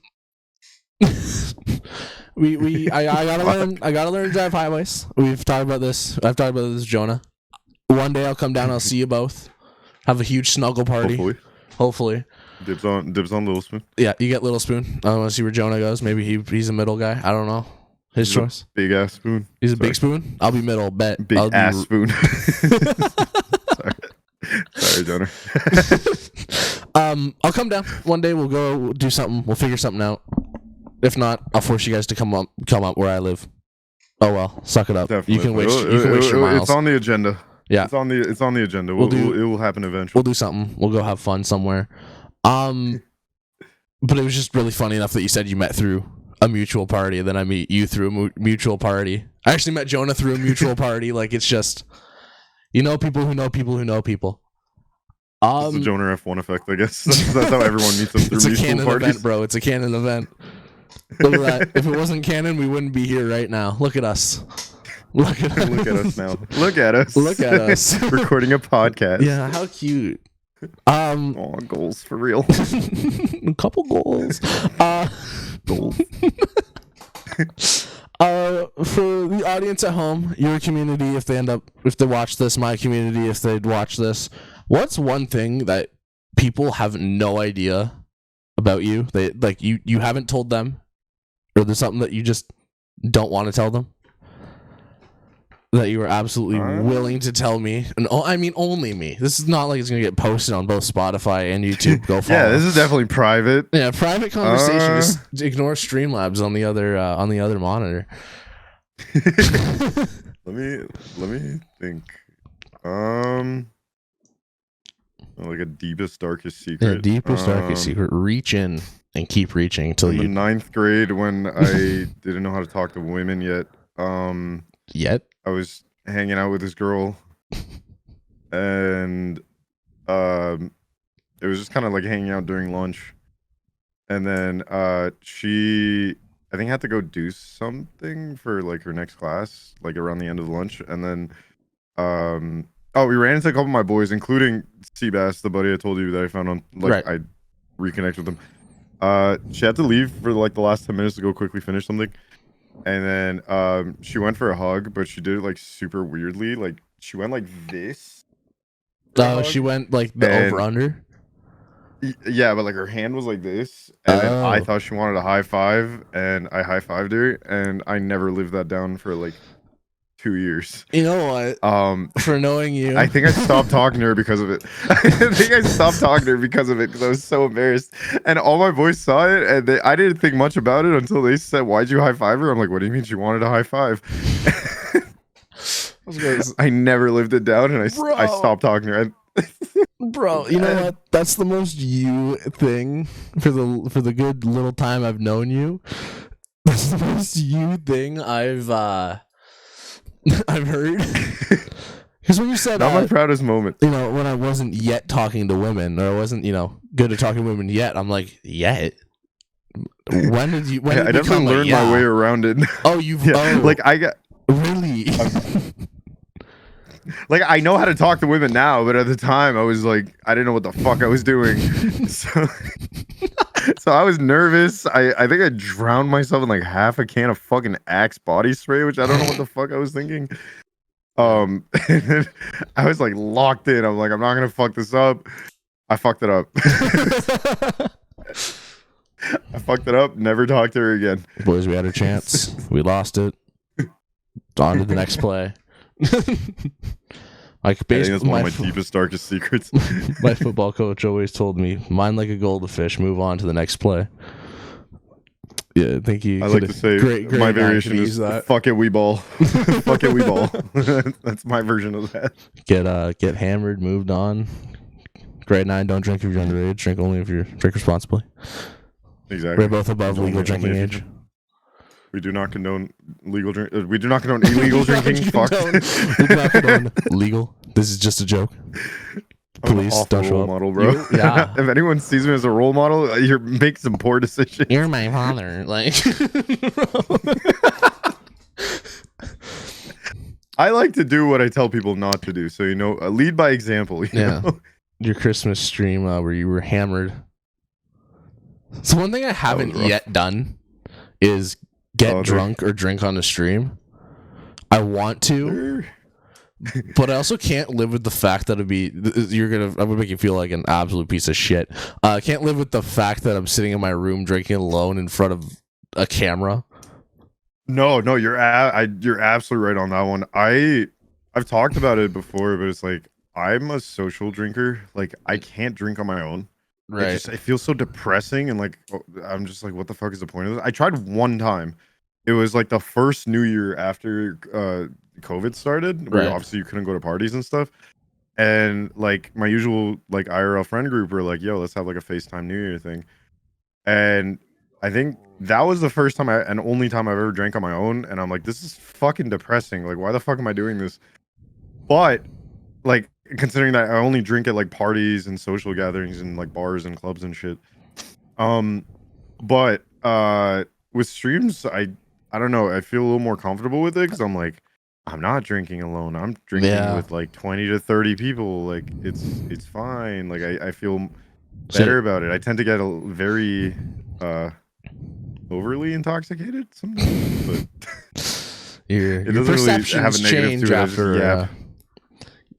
A: gotta learn to drive highways. We've talked about this. I've talked about this with Jonah. One day I'll come down. I'll see you both. Have a huge snuggle party. Hopefully.
B: Dibs on Little Spoon.
A: Yeah, you get Little Spoon. I want to see where Jonah goes. Maybe he's a middle guy. I don't know. His choice.
B: Big ass spoon.
A: He's a big spoon. I'll be middle. Bet.
B: Big ass spoon. Sorry, Jonah.
A: I'll come down one day. We'll go do something. We'll figure something out. If not, I'll force you guys to come up where I live. Oh well, suck it up.
B: Definitely.
A: You can waste your miles.
B: It's on the agenda.
A: Yeah,
B: it's on the agenda. It will happen eventually.
A: We'll do something. We'll go have fun somewhere. But it was just really funny enough that you said you met through a mutual party, and then I meet you through a mutual party. I actually met Jonah through a mutual party. Like it's just, people who know people who know people.
B: It's the Jonah F1 effect, I guess. That's how everyone meets them through
A: it's
B: mutual
A: a canon
B: parties.
A: event, bro. It's a canon event. Look at that. If it wasn't canon, we wouldn't be here right now. Look at us. Look at us.
B: Look at us now. Look at us.
A: Look at us.
B: Recording a podcast.
A: Yeah, how cute.
B: Oh, goals for real.
A: A couple goals.
B: Goals.
A: For the audience at home, your community, if they watch this, my community, if they'd watch this, what's one thing that people have no idea about you? They you haven't told them, or there's something that you just don't want to tell them that you are absolutely willing to tell me, and I mean only me. This is not like it's gonna get posted on both Spotify and YouTube. Go follow.
B: Yeah, this is definitely private.
A: Yeah, private conversation. Just ignore Streamlabs on the other monitor.
B: Let me think. Like a deepest, darkest secret.
A: Yeah, deepest, darkest secret. Reach in and keep reaching until you.
B: In ninth grade, when I didn't know how to talk to women yet. I was hanging out with this girl, and it was just kind of like hanging out during lunch, and then she I think had to go do something for like her next class, like around the end of lunch, and then we ran into a couple of my boys, including Seabass, the buddy I told you that I found on like I reconnect with him. She had to leave for like the last 10 minutes to go quickly finish something. And then she went for a hug, but she did it like super weirdly. Like she went like this.
A: Oh, she went like the over under.
B: Yeah, but like her hand was like this, and then I thought she wanted a high five, and I high fived her, and I never lived that down for like 2 years.
A: You know what? For knowing you,
B: I think I stopped talking to her because of it. Because I was so embarrassed, and all my boys saw it, and I didn't think much about it until they said, "Why'd you high five her?" I'm like, "What do you mean she wanted a high five?" I never lived it down, and I stopped talking to her.
A: Bro, you know what? That's the most you thing for the good little time I've known you. That's the most you thing I've heard. Because when you said
B: not my proudest moment,
A: you know, when I wasn't yet talking to women, or I wasn't, you know, good at talking to women yet, I'm like, yet. When did you? When did
B: I definitely learned my way around it.
A: Oh, you've
B: like I got
A: really.
B: Like I know how to talk to women now, but at the time I was like, I didn't know what the fuck I was doing. So I was nervous. I think I drowned myself in like half a can of fucking Axe body spray, which I don't know what the fuck I was thinking. And then I was like locked in. I'm like, I'm not gonna fuck this up. I fucked it up. I fucked it up. Never talked to her again.
A: Boys, we had a chance. We lost it. On to the next play. Like basically,
B: that's one of my deepest, darkest secrets.
A: My football coach always told me, "Mind like a goldfish, move on to the next play." Yeah, thank you.
B: I like to say great my variation is "fuck it, we ball." Fuck it, we ball. That's my version of that.
A: Get hammered, moved on. Grade 9, don't drink if you're underage. Drink only if you drink responsibly.
B: Exactly.
A: We're both above legal drinking age.
B: We do not condone legal drink. We do not condone illegal drinking. Fuck.
A: We do not condone legal. This is just a joke. Please don't show
B: role
A: up.
B: model, bro.
A: Yeah.
B: If anyone sees me as a role model, you're making some poor decisions.
A: You're my father. Like.
B: I like to do what I tell people not to do. So you know, lead by example. You know?
A: Your Christmas stream where you were hammered. So one thing I haven't yet done is get drunk or drink on the stream. I want to, but I also can't live with the fact that I'm gonna make you feel like an absolute piece of shit. I can't live with the fact that I'm sitting in my room drinking alone in front of a camera.
B: No, you're absolutely right on that one. I've talked about it before, but it's like I'm a social drinker. Like I can't drink on my own.
A: Right.
B: It feels so depressing, and like I'm just like, what the fuck is the point of this? I tried one time. It was like the first New Year after COVID started, where obviously you couldn't go to parties and stuff. And like my usual like IRL friend group were like, yo, let's have like a FaceTime New Year thing. And I think that was the first time and only time I've ever drank on my own. And I'm like, this is fucking depressing. Like, why the fuck am I doing this? But like, considering that I only drink at like parties and social gatherings and like bars and clubs and shit. But with streams, I don't know. I feel a little more comfortable with it because I'm like, I'm not drinking alone. I'm drinking with like 20 to 30 people. Like it's fine. Like I feel better about it. I tend to get a very overly intoxicated sometimes, but
A: your perceptions change after.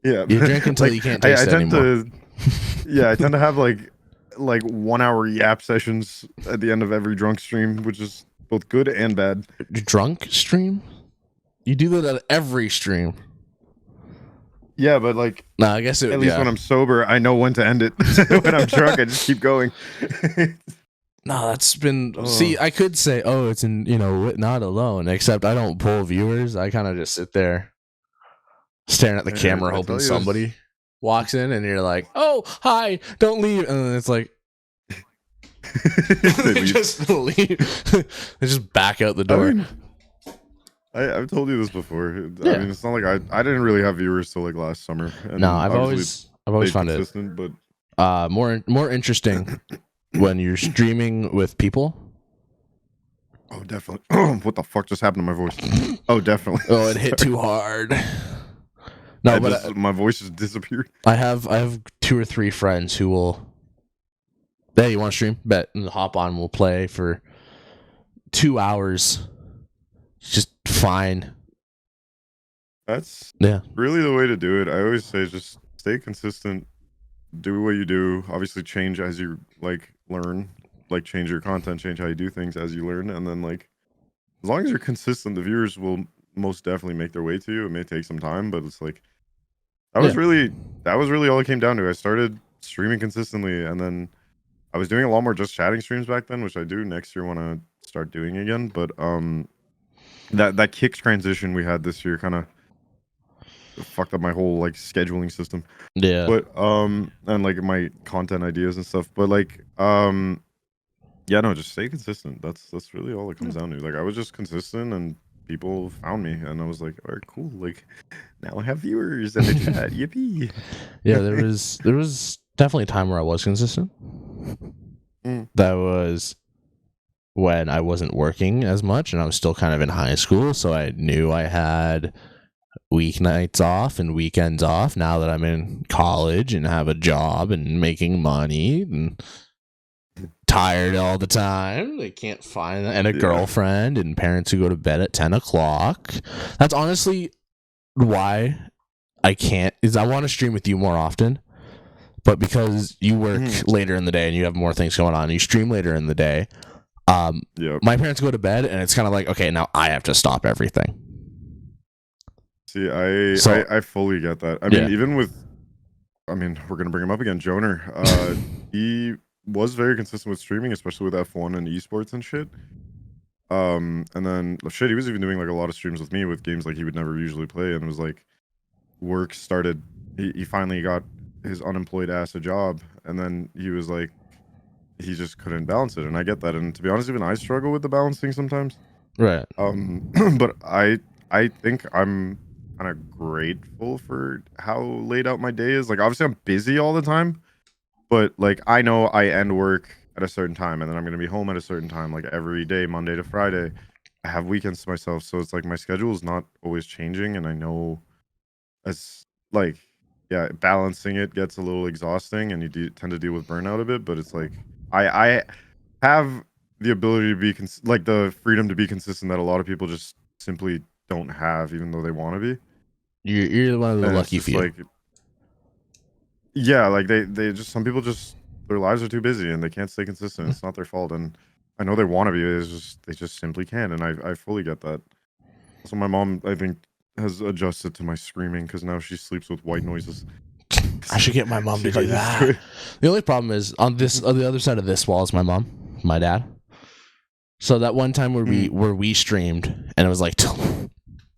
B: Yeah,
A: you drink until like, you can't taste it anymore.
B: I tend to have like 1 hour yap sessions at the end of every drunk stream, which is both good and bad.
A: Drunk stream? You do that at every stream.
B: Yeah, but like,
A: no, I guess
B: at least when I'm sober, I know when to end it. When I'm drunk, I just keep going.
A: No, that's been. See, I could say, oh, it's in not alone. Except I don't pull viewers. I kind of just sit there. Staring at the camera, hoping somebody walks in, and you're like, "Oh, hi, don't leave." And then it's like, they just leave. They just back out the door.
B: I've told you this before. I mean, it's not like I didn't really have viewers till like last summer. And
A: no, I've always found it but more interesting when you're streaming with people.
B: Oh, definitely. What the fuck just happened to my voice? Oh, definitely.
A: Oh, it hit too hard. No,
B: My voice just disappeared.
A: I have 2 or 3 friends who will. Hey, you want to stream? Bet, and hop on. We'll play for 2 hours. Just fine.
B: That's
A: Yeah.
B: really the way to do it. I always say just stay consistent. Do what you do. Obviously, change as you learn. Like change your content, change how you do things as you learn, and then as long as you're consistent, the viewers will most definitely make their way to you. It may take some time, but it's that was really all it came down to. I started streaming consistently, and then I was doing a lot more just chatting streams back then, which I do next year want to start doing again. But that kicks transition we had this year kind of fucked up my whole scheduling system.
A: Yeah.
B: But and my content ideas and stuff. But yeah, no, just stay consistent. That's really all it comes down to. I was just consistent and people found me and I was like, all right, cool. Now I have viewers and a chat. Yippee.
A: Yeah, there was definitely a time where I was consistent. That was when I wasn't working as much and I was still kind of in high school, so I knew I had weeknights off and weekends off. Now that I'm in college and have a job and making money and tired all the time, they can't find that, and a girlfriend and parents who go to bed at 10 o'clock. That's honestly why I can't. Is I want to stream with you more often, but because you work later in the day and you have more things going on, you stream later in the day. My parents go to bed and it's kind of like, okay, now I have to stop everything.
B: See, I fully get that. I mean, even with, we're gonna bring him up again, Joner. He was very consistent with streaming, especially with F1 and esports and shit. And then shit, he was even doing a lot of streams with me with games he would never usually play, and it was work started. He finally got his unemployed ass a job, and then he was he just couldn't balance it, and I get that. And to be honest, even I struggle with the balancing sometimes.
A: Right.
B: But I think I'm kind of grateful for how laid out my day is. Obviously I'm busy all the time, but I know I end work at a certain time and then I'm going to be home at a certain time, every day, Monday to Friday. I have weekends to myself, so it's my schedule is not always changing, and I know as balancing it gets a little exhausting and you tend to deal with burnout a bit, but it's I have the ability to be the freedom to be consistent that a lot of people just simply don't have, even though they want to be.
A: You're one of the lucky few.
B: They just, some people just, their lives are too busy and they can't stay consistent. It's not their fault, and I know they want to be. It's just they just simply can't, and I fully get that. So my mom, I think, has adjusted to my screaming because now she sleeps with white noises.
A: I should get my mom to do that. The only problem is on the other side of this wall is my mom, my dad. So that one time where we streamed and it was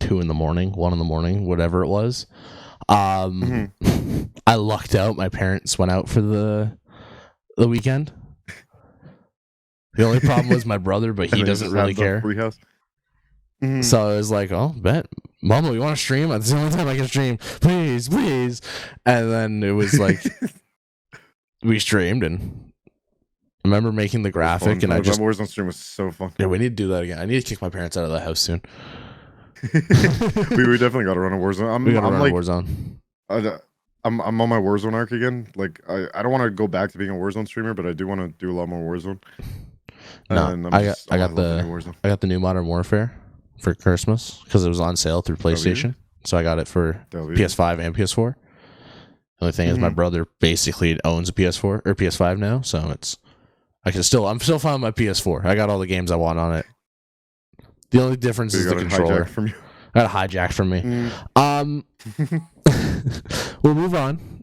A: 2 in the morning, 1 in the morning, whatever it was. I lucked out. My parents went out for the weekend. The only problem was my brother, but he doesn't really care.
B: Free house.
A: So I was like, oh, bet. Momo, you want to stream? That's the only time I can stream. Please, please. And then it was we streamed, and I remember making the graphic, and I just...
B: That Warzone stream was so fun.
A: Yeah, we need to do that again. I need to kick my parents out of the house soon.
B: we definitely got to run a Warzone.
A: We got to run a Warzone.
B: I'm on my Warzone arc again. I don't want to go back to being a Warzone streamer, but I do want to do a lot more Warzone.
A: No, I got the new Modern Warfare for Christmas because it was on sale through PlayStation. So I got it for PS5 and PS4. The only thing is my brother basically owns a PS4 or PS5 now, so I'm still fine with my PS4. I got all the games I want on it. The only difference is the controller.
B: From you.
A: I got a hijack from me. We'll move on.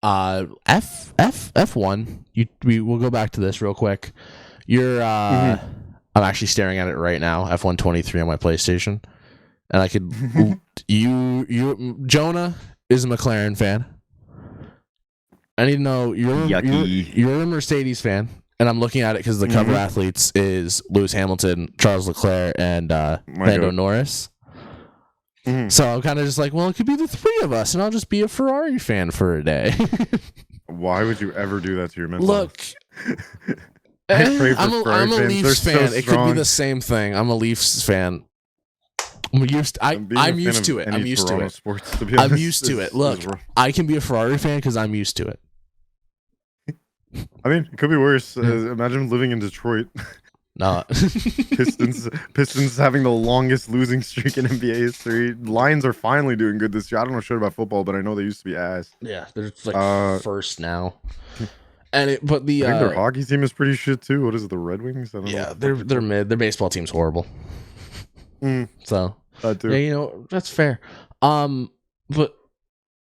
A: F1. We'll go back to this real quick. You're I'm actually staring at it right now. F1 23 on my PlayStation, and I could. Jonah is a McLaren fan. I need to know you're a Mercedes fan, and I'm looking at it because the cover athletes is Lewis Hamilton, Charles Leclerc, and Lando Norris. So I'm kind of just well, it could be the 3 of us, and I'll just be a Ferrari fan for a day.
B: Why would you ever do that to your mental
A: Look,
B: I pray for Ferrari
A: I'm a
B: fans.
A: Leafs
B: They're
A: fan.
B: so
A: It could be
B: strong.
A: the same thing. I'm a Leafs fan. I'm used to it. I'm used to it.
B: Sports, to be
A: I'm
B: honest,
A: used to it.
B: is
A: Look,
B: rough.
A: I can be a Ferrari fan because I'm used to it.
B: I mean, it could be worse. Imagine living in Detroit.
A: No.
B: Pistons having the longest losing streak in NBA history. Lions are finally doing good this year. I don't know shit about football, but I know they used to be ass.
A: Yeah, they're like first now. But
B: I think their hockey team is pretty shit too. What is it, the Red Wings? I don't know.
A: They're mid. Their baseball team's horrible. So
B: that too.
A: yeah, you know, that's fair. But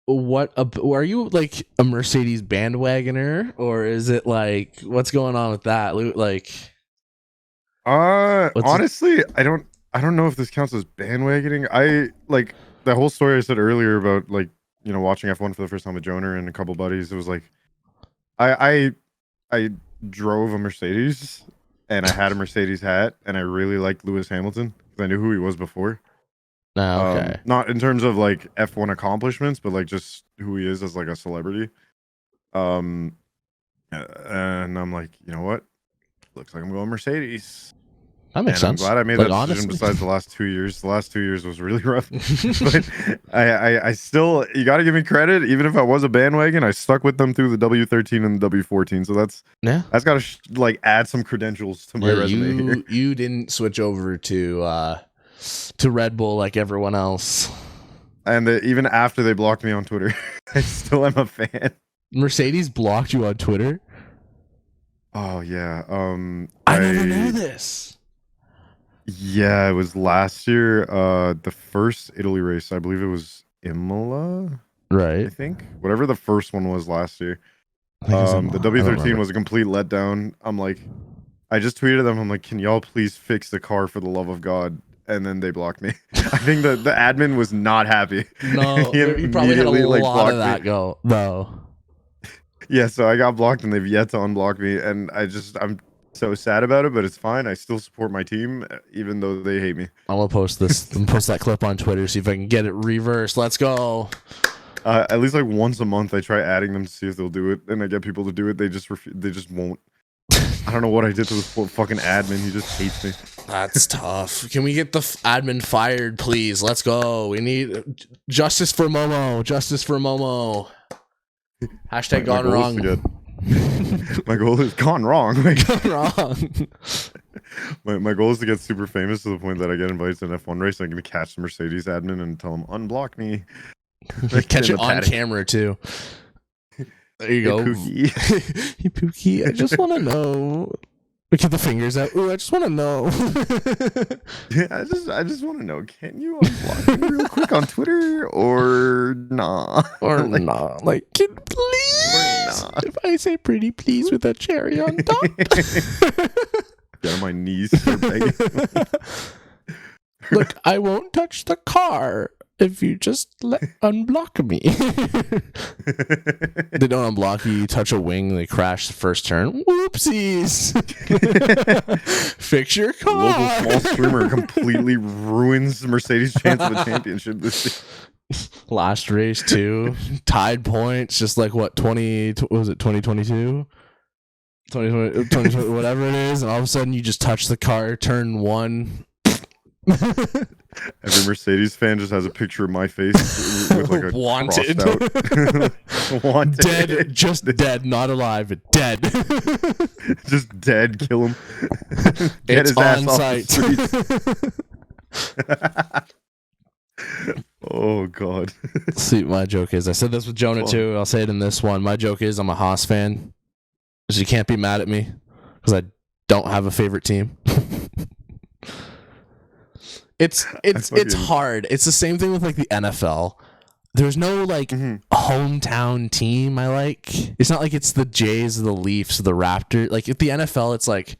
A: are you like a Mercedes bandwagoner, or is it like what's going on with that? Like,
B: honestly, I don't know if this counts as bandwagoning. I like the whole story I said earlier about, like, you know, watching F1 for the first time with Jonah and a couple buddies. It was like I drove a Mercedes and I had a Mercedes hat and I really liked Lewis Hamilton because I knew who he was before.
A: okay.
B: Not in terms of like F1 accomplishments, but like just who he is as like a celebrity. And I'm like, you know what? Looks like I'm going Mercedes.
A: That makes sense.
B: I'm glad I made
A: like,
B: that decision.
A: honestly.
B: Besides the last 2 years, the last 2 years was really rough. But I still, you got to give me credit. Even if I was a bandwagon, I stuck with them through the W13 and the W14. So that's got to like add some credentials to my resume here.
A: You didn't switch over to Red Bull like everyone else.
B: And even after they blocked me on Twitter, I still am a fan.
A: Mercedes blocked you on Twitter?
B: Oh yeah.
A: I never knew this.
B: Yeah, it was last year. The first Italy race, I believe it was Imola.
A: Right.
B: I think whatever the first one was last year. The W13 was a complete letdown. I'm like, I just tweeted them. I'm like, can y'all please fix the car for the love of God? And then they blocked me. I think the admin was not happy.
A: No, you probably had a lot of that go. No.
B: Yeah, so I got blocked and they've yet to unblock me. And I'm so sad about it, but it's fine. I still support my team, even though they hate me.
A: I'm gonna post this. I'm gonna post that clip on Twitter, see if I can get it reversed. Let's go.
B: At least like once a month, I try adding them to see if they'll do it, and I get people to do it. They just they just won't. I don't know what I did to this poor fucking admin. He just hates me.
A: That's tough. Can we get the admin fired, please? Let's go. We need justice for Momo. Justice for Momo. Hashtag gone wrong.
B: My goal is gone wrong.
A: Gone wrong.
B: My goal is to get super famous to the point that I get invited to an F1 race. I'm gonna catch the Mercedes admin and tell him unblock me.
A: Catch it on camera too. There you go.
B: Pookie.
A: Hey, Pookie, I just want to know. Look at the fingers out. Ooh, I just want to know.
B: Yeah, I just want to know. Can you unblock me real quick on Twitter or nah?
A: Or like, nah? Like, can please? Nah. If I say pretty please with a cherry on top.
B: Get on my knees. Start begging.
A: Look, I won't touch the car if you just unblock me. They don't unblock you. You touch a wing, they crash the first turn. Whoopsies. Fix your car.
B: Local small streamer completely ruins Mercedes' chance of a championship this year.
A: Last race too. Tied points, just like what, 2022? 2020, whatever it is, and all of a sudden you just touch the car, turn one.
B: Every Mercedes fan just has a picture of my face with like a
A: wanted.
B: Wanted.
A: Dead, just dead, not alive, dead.
B: Just dead, kill him.
A: Get his ass off the
B: streets. Oh god.
A: See, my joke is, I said this with Jonah too, I'll say it in this one. My joke is I'm a Haas fan. So you can't be mad at me because I don't have a favorite team. It's hard. It's the same thing with like the NFL. There's no like hometown team I like. It's not like it's the Jays or the Leafs or the Raptors. Like at the NFL, it's like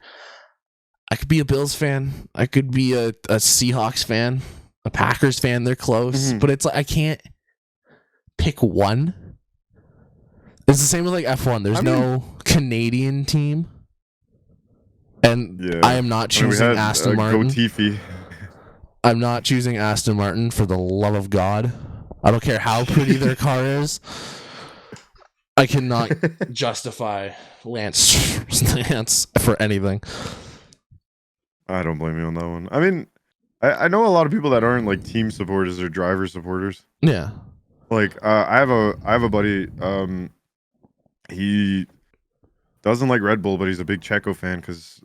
A: I could be a Bills fan. I could be a Seahawks fan, a Packers fan. They're close, but it's like I can't pick one. It's the same with like F1. There's no Canadian team, and I am not choosing Aston Martin.
B: Go
A: I'm not choosing Aston Martin for the love of God. I don't care how pretty their car is. I cannot justify Lance for anything.
B: I don't blame you on that one. I mean, I know a lot of people that aren't like team supporters or driver supporters.
A: Yeah.
B: Like I have a buddy. He doesn't like Red Bull, but he's a big Checo fan because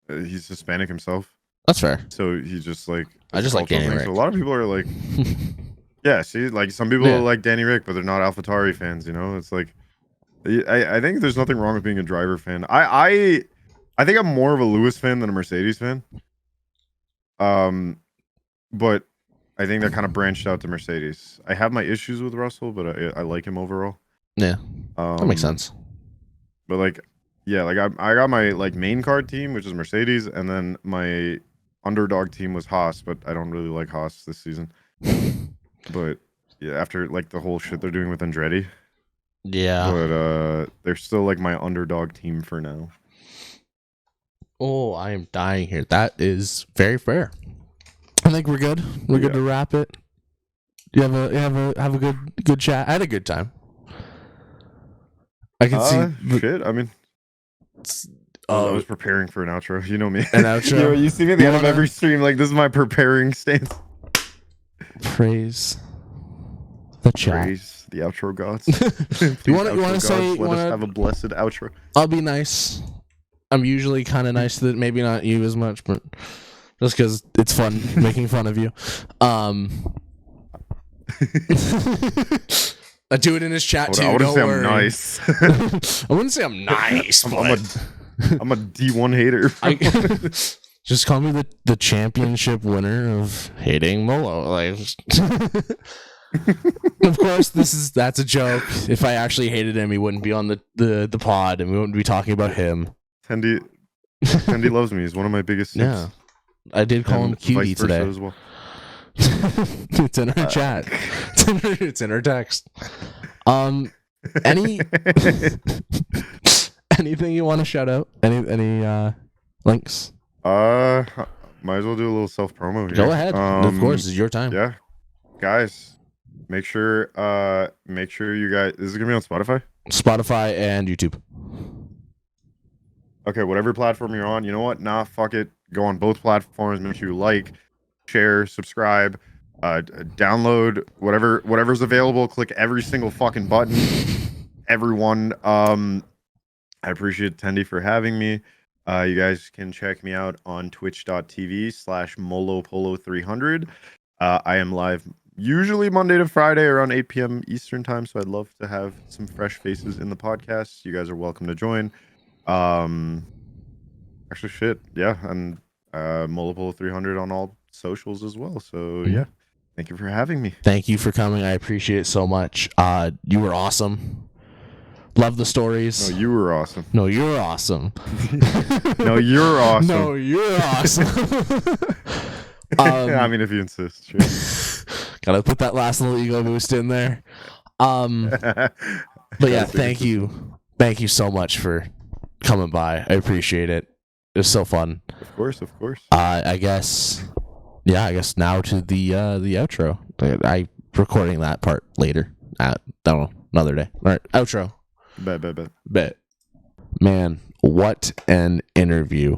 B: he's Hispanic himself.
A: That's fair.
B: So he just like
A: I just like Danny Rick.
B: So a lot of people are like, yeah. See, like some people like Danny Rick, but they're not AlphaTauri fans. You know, it's like I think there's nothing wrong with being a driver fan. I think I'm more of a Lewis fan than a Mercedes fan. But I think that kind of branched out to Mercedes. I have my issues with Russell, but I like him overall.
A: Yeah, that makes sense.
B: But like, yeah, like I got my like main card team, which is Mercedes, and then my underdog team was Haas, but I don't really like Haas this season. But yeah, after like the whole shit they're doing with Andretti.
A: Yeah.
B: But they're still like my underdog team for now.
A: Oh, I am dying here. That is very fair. I think we're good. We're good to wrap it. You have a good chat. I had a good time. I can see
B: shit. I mean, I was preparing for an outro. You know me.
A: An outro.
B: You see me at the end of every stream. Like this is my preparing stance.
A: Praise the chat.
B: Praise the outro gods.
A: You want to say?
B: Let us have a blessed outro.
A: I'll be nice. I'm usually kind of nice to that. Maybe not you as much, but just because it's fun making fun of you. I do it in his chat too.
B: I wouldn't
A: Don't
B: say
A: worry.
B: I'm nice.
A: I wouldn't say I'm nice.
B: I'm a D1 hater.
A: Just call me the championship winner of hating Molo. Like, of course, that's a joke. If I actually hated him, he wouldn't be on the pod, and we wouldn't be talking about him.
B: Tendie loves me. He's one of my biggest simps.
A: Yeah, I did call him cutie today.
B: As well.
A: It's in our chat. It's in our text. Anything you want to shout out? Any links?
B: Might as well do a little self promo here.
A: Go ahead. Of course, it's your time.
B: Yeah, guys, make sure you guys. This is gonna be on
A: Spotify and YouTube.
B: Okay, whatever platform you're on. You know what? Nah, fuck it. Go on both platforms. Make sure you like, share, subscribe, download whatever's available. Click every single fucking button. Everyone. I appreciate Tendie for having me. You guys can check me out on twitch.tv/Molopolo300. I am live usually Monday to Friday around 8 p.m. Eastern time, so I'd love to have some fresh faces in the podcast. You guys are welcome to join. Actually, shit, yeah, and Molopolo300 on all socials as well. So yeah, thank you for having me.
A: Thank you for coming. I appreciate it so much. You were awesome. Love the stories.
B: No, you were awesome.
A: No, you're awesome.
B: No, you're awesome.
A: No, you're awesome.
B: I mean, if you insist. Sure.
A: Gotta put that last little ego boost in there. But yeah, thank you. Thank you so much for coming by. I appreciate it. It was so fun.
B: Of course.
A: I guess now to the outro. I recording that part later. I don't know, another day. All right, outro. Bet. Man, what an interview.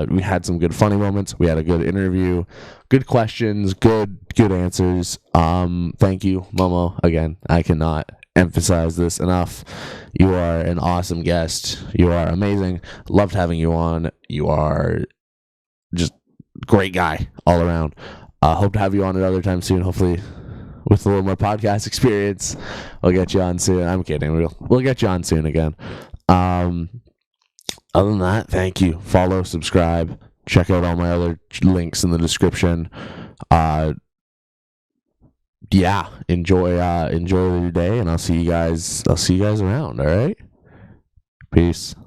A: We had some good funny moments. We had a good interview. Good questions, good answers. Thank you, Momo. Again, I cannot emphasize this enough. You are an awesome guest. You are amazing. Loved having you on. You are just great guy all around. Hope to have you on another time soon, hopefully with a little more podcast experience. We'll get you on soon. I'm kidding. We'll get you on soon again. Other than that, thank you. Follow, subscribe, check out all my other links in the description. Yeah, enjoy your day, and I'll see you guys around. All right, peace.